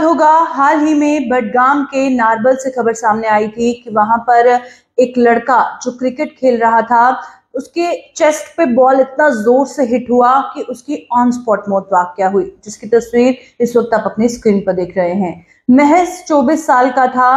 होगा, हाल ही में बडगाम के नारबल से खबर सामने आई थी कि वहां पर एक लड़का जो क्रिकेट खेल रहा था, उसके चेस्ट पे बॉल इतना जोर से हिट हुआ कि उसकी ऑन स्पॉट मौत वाकया हुई, जिसकी तस्वीर इस वक्त आप अपनी स्क्रीन पर देख रहे हैं। महज 24 साल का था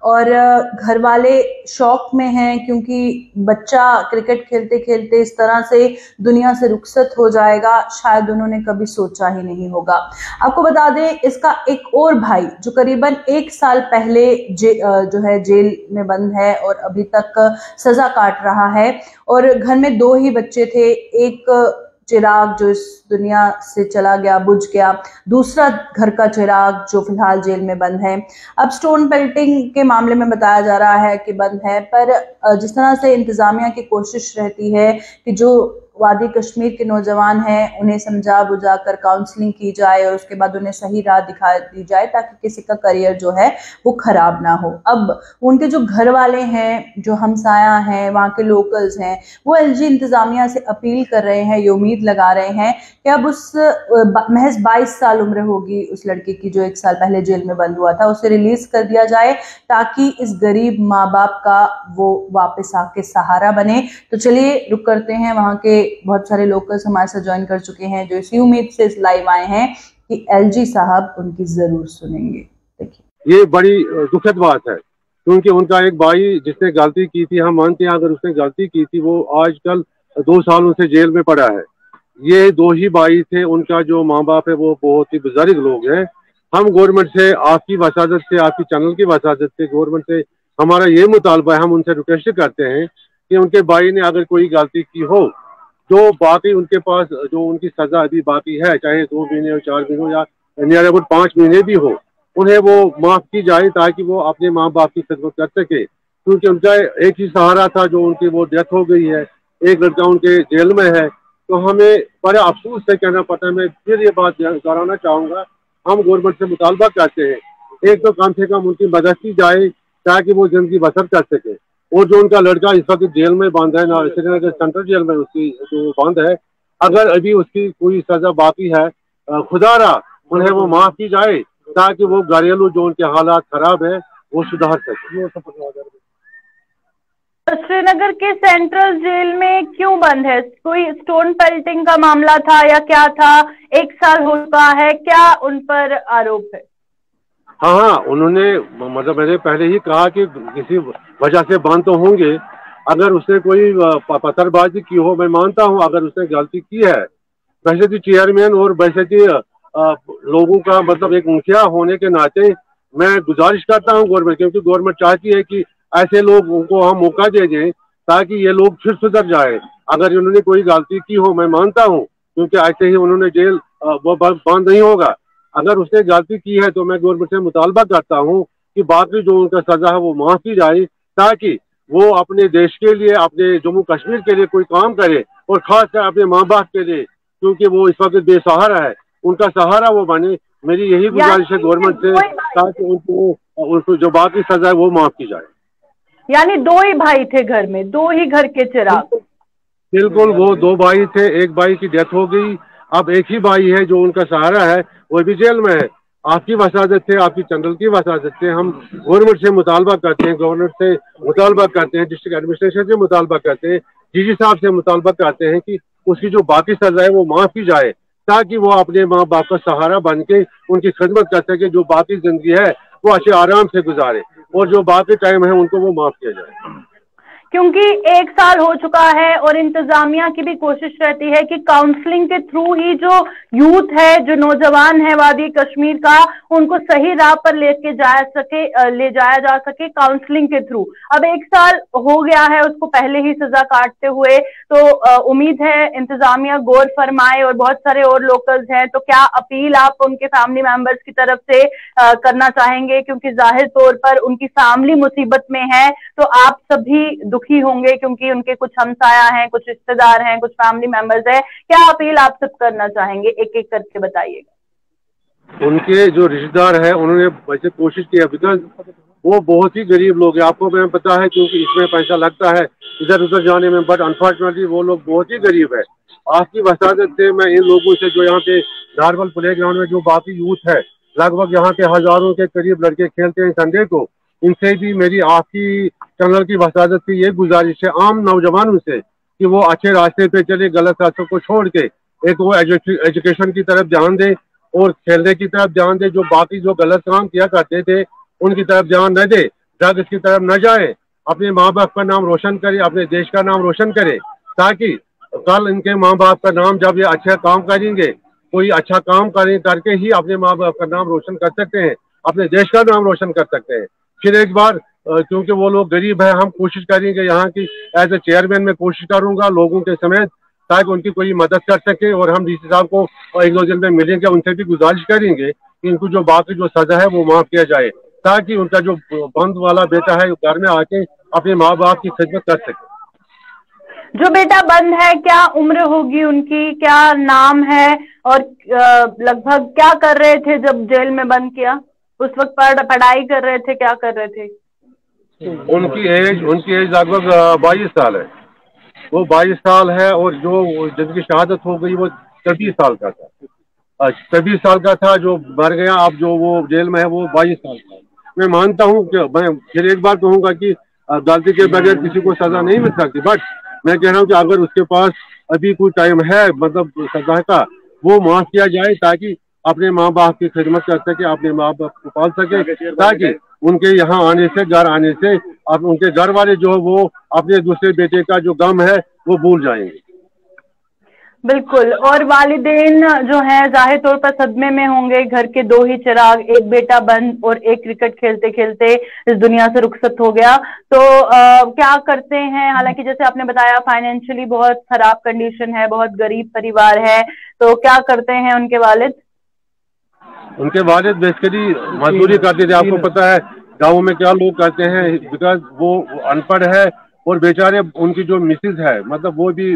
और घर वाले शौक में हैं क्योंकि बच्चा क्रिकेट खेलते खेलते इस तरह से दुनिया से रुखसत हो जाएगा, शायद उन्होंने कभी सोचा ही नहीं होगा। आपको बता दें, इसका एक और भाई जो करीबन 1 साल पहले जो है जेल में बंद है और अभी तक सजा काट रहा है, और घर में 2 ही बच्चे थे। एक चिराग जो इस दुनिया से चला गया, बुझ गया, दूसरा घर का चिराग जो फिलहाल जेल में बंद है। अब स्टोन पेल्टिंग के मामले में बताया जा रहा है कि बंद है, पर जिस तरह से इंतजामिया की कोशिश रहती है कि जो वादी कश्मीर के नौजवान हैं उन्हें समझा बुझाकर काउंसलिंग की जाए और उसके बाद उन्हें सही राह दिखा दी जाए ताकि किसी का करियर जो है वो खराब ना हो। अब उनके जो घर वाले हैं, जो हमसाया हैं, वहाँ के लोकल्स हैं, वो एलजी इंतजामिया से अपील कर रहे हैं, ये उम्मीद लगा रहे हैं कि अब उस महज 22 साल उम्र होगी उस लड़की की जो 1 साल पहले जेल में बंद हुआ था, उसे रिलीज कर दिया जाए ताकि इस गरीब माँ बाप का वो वापस आके सहारा बने। तो चलिए रुक करते हैं, वहाँ के बहुत सारे लोकल्स हमारे साथ ज्वाइन कर चुके हैं जो इसी उम्मीद से इस लाइव आए हैं कि एलजी साहब उनकी जरूर सुनेंगे। देखिए, ये बड़ी दुखद बात है क्योंकि उनका एक भाई जिसने गलती की थी, हम मानते हैं अगर उसने गलती की थी, वो आजकल 2 सालों से जेल में पड़ा है। ये 2 ही भाई थे, उनका जो माँ बाप है वो बहुत ही बुजुर्ग लोग हैं। हम गवर्नमेंट से, आपकी वसादत से, आपकी चैनल की वसादत से, गवर्नमेंट से हमारा ये मुतालबा है, हम उनसे रिक्वेस्ट करते हैं कि उनके भाई ने अगर कोई गलती की हो, जो बाकी उनके पास जो उनकी सजा अभी बाकी है, चाहे 2 महीने हो, 4 महीने हो या नियर अबाउट 5 महीने भी हो, उन्हें वो माफ की जाए ताकि वो अपने माँ बाप की खिदमत कर सके। क्योंकि उनका एक ही सहारा था जो उनकी वो डेथ हो गई है, एक लड़का उनके जेल में है। तो हमें बड़े अफसोस से कहना पड़ता है। मैं फिर ये बात दोहराना चाहूँगा, हम गवर्नमेंट से मुतालबा करते हैं एक तो कम से कम उनकी मदद की जाए ताकि वो जिंदगी बसर कर सके। और जो उनका लड़का इस वक्त जेल में बंद है ना, श्रीनगर सेंट्रल जेल में उसकी जो बंद है, अगर अभी उसकी कोई सजा बाकी है, खुदारा उन्हें वो माफ की जाए ताकि वो घरेलू जो उनके हालात खराब है वो सुधार सके। श्रीनगर के सेंट्रल जेल में क्यों बंद है? कोई स्टोन पेल्टिंग का मामला था या क्या था? 1 साल हो चुका है, क्या उन पर आरोप है? हाँ, उन्होंने मतलब मैंने पहले ही कहा कि किसी वजह से बंद तो होंगे। अगर उसने कोई पत्थरबाजी की हो, मैं मानता हूँ अगर उसने गलती की है। वैसे तो चेयरमैन और वैसे कि लोगों का मतलब एक मुखिया होने के नाते मैं गुजारिश करता हूँ गवर्नमेंट, क्योंकि गवर्नमेंट चाहती है कि ऐसे लोगों को हम मौका दे दें ताकि ये लोग फिर सुधर जाए। अगर उन्होंने कोई गलती की हो, मैं मानता हूँ, क्योंकि ऐसे ही उन्होंने जेल वो बंद नहीं होगा। अगर उसने गलती की है तो मैं गवर्नमेंट से मुतालबा करता हूँ कि बाकी जो उनका सजा है वो माफ की जाए ताकि वो अपने देश के लिए, अपने जम्मू कश्मीर के लिए कोई काम करे और खासकर अपने माँ बाप के लिए, क्योंकि वो इस वक्त बेसहारा है, उनका सहारा वो बने। मेरी यही गुजारिश है गवर्नमेंट से ताकि उनको जो बाकी सजा है वो माफ की जाए। यानी 2 ही भाई थे घर में, 2 ही घर के चिराग? बिल्कुल, वो 2 भाई थे, एक भाई की डेथ हो गई, अब एक ही भाई है जो उनका सहारा है, वो भी जेल में है। आपकी वसादत से, आपकी चैनल की वसादत से हम गवर्नमेंट से मुतालबा करते हैं, गवर्नमेंट से मुतालबा करते हैं, डिस्ट्रिक्ट एडमिनिस्ट्रेशन से मुतालबा करते हैं, डीजी साहब से मुतालबा करते हैं कि उसकी जो बाकी सजा है वो माफ की जाए ताकि वो अपने माँ बाप का सहारा बन के उनकी खिदमत कर सके, जो बाकी जिंदगी है वो अच्छे आराम से गुजारे और जो बाकी टाइम है उनको वो माफ किया जाए। क्योंकि 1 साल हो चुका है और इंतजामिया की भी कोशिश रहती है कि काउंसलिंग के थ्रू ही जो यूथ है, जो नौजवान है वादी कश्मीर का, उनको सही राह पर ले जाया जा सके काउंसलिंग के थ्रू। अब 1 साल हो गया है उसको पहले ही सजा काटते हुए, तो उम्मीद है इंतजामिया गौर फरमाए और बहुत सारे और लोकल्स हैं। तो क्या अपील आप उनके फैमिली मेंबर्स की तरफ से करना चाहेंगे? क्योंकि जाहिर तौर पर उनकी फैमिली मुसीबत में है, तो आप सभी दुखी होंगे क्योंकि उनके कुछ हमसाया हैं, कुछ रिश्तेदार हैं, कुछ फैमिली मेंबर्स हैं। क्या अपील आप सब करना चाहेंगे? एक एक करके बताइएगा। उनके जो रिश्तेदार हैं उन्होंने वैसे कोशिश की है, बिकॉज वो बहुत ही गरीब लोग हैं, आपको मैं पता है, क्योंकि इसमें पैसा लगता है इधर उधर जाने में, बट अनफॉर्चुनेटली वो लोग बहुत ही गरीब है। आपकी वसादत से मैं इन लोगों से, जो यहाँ पे नारबल प्ले ग्राउंड में जो बाकी यूथ है लगभग यहाँ पे हजारों के करीब लड़के खेलते हैं संडे को। इनसे भी मेरी आपकी चैनल की वसादत की ये गुजारिश है आम नौजवानों से कि वो अच्छे रास्ते पे चले, गलत रास्तों को छोड़ के एक वो एजुकेशन की तरफ ध्यान दें और खेलने की तरफ ध्यान दें। जो बाकी जो गलत काम किया करते थे उनकी तरफ ध्यान न दे, ड्रग्स की तरफ न जाए, अपने माँ बाप का नाम रोशन करे, अपने देश का नाम रोशन करे, ताकि कल इनके माँ बाप का नाम जब ये अच्छा काम करेंगे, कोई अच्छा काम करें करके ही अपने माँ बाप का नाम रोशन कर सकते हैं, अपने देश का नाम रोशन कर सकते हैं। फिर एक बार क्योंकि वो लोग गरीब है, हम कोशिश करेंगे यहाँ की एज ए चेयरमैन में कोशिश करूंगा लोगों के समेत, ताकि उनकी कोई मदद कर सके। और हम डीसी साहब को 1-2 दिन में मिलेंगे, उनसे भी गुजारिश करेंगे कि इनको जो बाकी जो सजा है वो माफ किया जाए, ताकि उनका जो बंद वाला बेटा है घर में आके अपने माँ बाप की खिदमत कर सके। जो बेटा बंद है, क्या उम्र होगी उनकी, क्या नाम है और लगभग क्या कर रहे थे जब जेल में बंद किया? उस वक्त पढ़ाई कर रहे थे, क्या कर रहे थे? उनकी एज लगभग 22 साल है। वो 22 साल है और जो जिनकी शहादत हो गई वो 24 साल का था। 24 साल का था जो मर गया, अब जो वो जेल में है वो 22 साल का है। मैं मानता हूँ कि मैं फिर एक बार कहूँगा कि गलती के बगैर किसी को सजा नहीं मिल सकती, बट मैं कह रहा हूँ कि अगर उसके पास अभी कोई टाइम है मतलब सजा का, वो माफ किया जाए ताकि अपने माँ बाप की खिदमत कर सके, अपने माँ बाप को पाल सके, ताकि उनके यहाँ आने से, घर आने से अब उनके घर वाले जो है वो अपने दूसरे बेटे का जो गम है वो भूल जाएंगे। बिल्कुल। और वालिदैन जो है जाहिर तौर पर सदमे में होंगे। घर के 2 ही चिराग, एक बेटा बंद और एक क्रिकेट खेलते खेलते इस दुनिया से रुखसत हो गया। तो क्या करते हैं? हालांकि जैसे आपने बताया फाइनेंशियली बहुत खराब कंडीशन है, बहुत गरीब परिवार है, तो क्या करते हैं उनके वालिद? उनके वालिद बेसिकली मजदूरी करते थे। आपको पता है गाँव में क्या लोग करते हैं, बिकॉज वो अनपढ़ है और बेचारे उनकी जो मिसेज है मतलब वो भी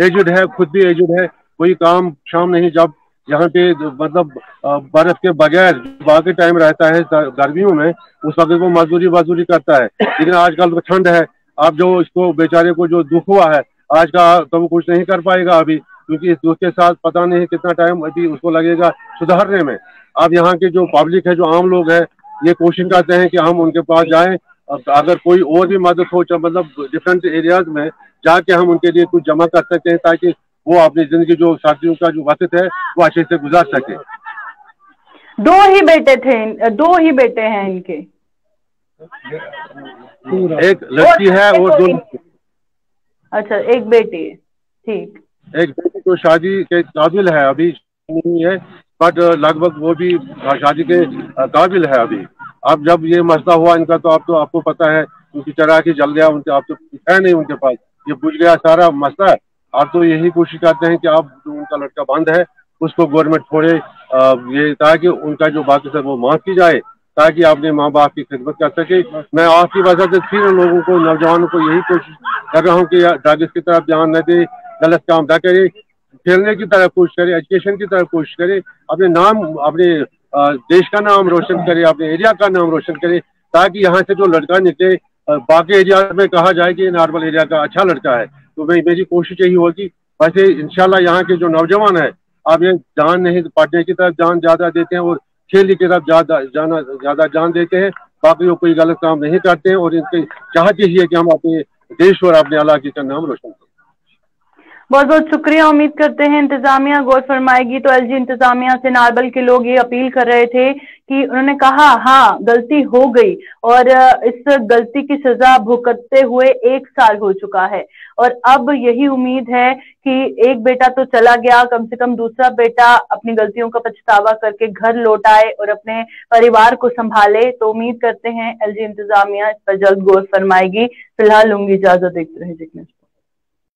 एजड है, खुद भी एजड है, कोई काम शाम नहीं, जब यहाँ पे मतलब बर्फ के बगैर बाकी टाइम रहता है गर्मियों में, उस वक्त वो मजदूरी करता है। लेकिन आजकल तो ठंड है, अब जो इसको बेचारे को जो दुख हुआ है आज का, तो वो कुछ नहीं कर पाएगा अभी, क्योंकि इस दुख के साथ पता नहीं कितना टाइम अभी उसको लगेगा सुधारने में। अब यहाँ की जो पब्लिक है, जो आम लोग है, ये कोशिश करते हैं कि हम उनके पास जाएं, अगर कोई और भी मदद हो मतलब डिफरेंट एरियाज में जाके हम उनके लिए कुछ जमा कर सकते हैं, ताकि वो अपनी जिंदगी जो साथियों का जो वक्त है वो अच्छे से गुजार सके। 2 ही बेटे थे, 2 ही बेटे हैं इनके? एक लड़की है और 2। अच्छा, एक बेटी है, ठीक। एक बेटी तो शादी के काबिल है, अभी नहीं है, बट लगभग वो भी शादी के काबिल है अभी। अब जब ये मसला हुआ इनका, तो आपको पता है उनकी चढ़ा के जल गया, उनके अब तो है नहीं उनके पास, ये बुझ गया सारा मसला। अब तो यही कोशिश करते हैं कि अब जो उनका लड़का बंद है उसको गवर्नमेंट छोड़े, ये ताकि उनका जो बाकी सब वो माफ की जाए, ताकि अपने माँ बाप की खिदमत कर सके। मैं आपकी वजह से फिर लोगों को, नौजवानों को यही कोशिश कर रहा हूँ कि ड्रग्स की तरफ ध्यान न दे, गलत काम न करे, खेलने की तरफ कोशिश करे, एजुकेशन की तरफ कोशिश करे, अपने देश का नाम रोशन करे, अपने एरिया का नाम रोशन करे, ताकि यहाँ से जो लड़का निकले बाकी एरिया में कहा जाए कि नॉर्मल एरिया का अच्छा लड़का है। तो मेरी कोशिश यही होगी। वैसे इंशाल्लाह यहाँ के जो नौजवान है, अब ये जान नहीं पढ़ने की तरफ जान ज्यादा देते हैं और खेल की तरफ ज्यादा जान देते हैं, बाकी वो कोई गलत काम नहीं करते हैं, और इनकी चाहत यही है कि हम अपने देश और अपने इलाके का नाम रोशन करें। बहुत बहुत शुक्रिया। उम्मीद करते हैं इंतजामिया गौर फरमाएगी। तो एलजी इंतजामिया से नारबल के लोग ये अपील कर रहे थे कि उन्होंने कहा हाँ गलती हो गई, और इस गलती की सजा भुगतते हुए 1 साल हो चुका है, और अब यही उम्मीद है कि एक बेटा तो चला गया, कम से कम दूसरा बेटा अपनी गलतियों का पछतावा करके घर लौट आए और अपने परिवार को संभाले। तो उम्मीद करते हैं एलजी इंतजामिया इस पर जल्द गौर फरमाएगी। फिलहाल लूंगी इजाजत, देखते रहे जिग्नेश।